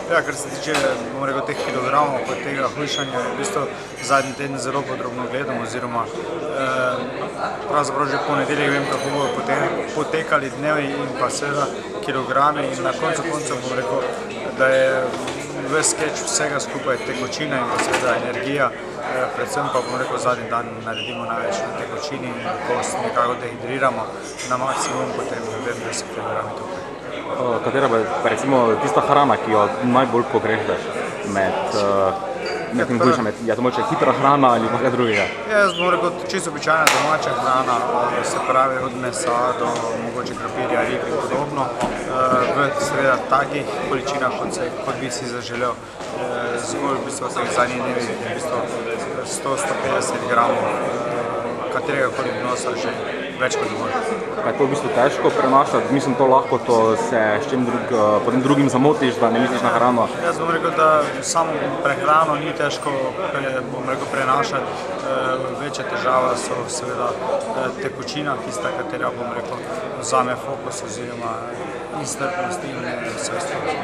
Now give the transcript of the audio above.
Ja, kar se tiče, bom rekel, teh kilogramov, pa tega hujšanja, v bistvu zadnji teden zelo podrobno gledam, oziroma pravzaprav že ponedeljek vem, kako bodo potekali dnevi in pa seveda kilogrami, in na koncu koncev bom rekel, da je ves skeč vsega skupaj tekočina in pa seveda energija, predvsem pa bom rekel, zadnji dan naredimo največ na tekočini in ko se nekako dehidriramo na maksimum, potem vem, da so kilogrami tukaj. Katera je recimo tista hrana, ki jo najbolj pogrešaš med tem hujšanjem? Je to mogoče hitra hrana ali pa kaj drugega? Jaz bom rekel, čisto običajna domača hrana, se pravi od mesa do mogoče krompirja, rib in podobno, v seveda takih količinah, kot bi si zaželel. Zgolj v bistvu teh zadnjih dnevih v bistvu 100–150 gramov katerega koli vnosa že več kot dovolj. Je to v bistvu težko prenašati? Mislim, to lahko se s čim potem drugim zamotiš, da ne misliš na hrano? Jaz bom rekel, da samo prehrano ni težko prenašati. Večja težava so seveda tekočina, tista, katera bom rekel vzame fokus oziroma iztrpnost in vse ostalo.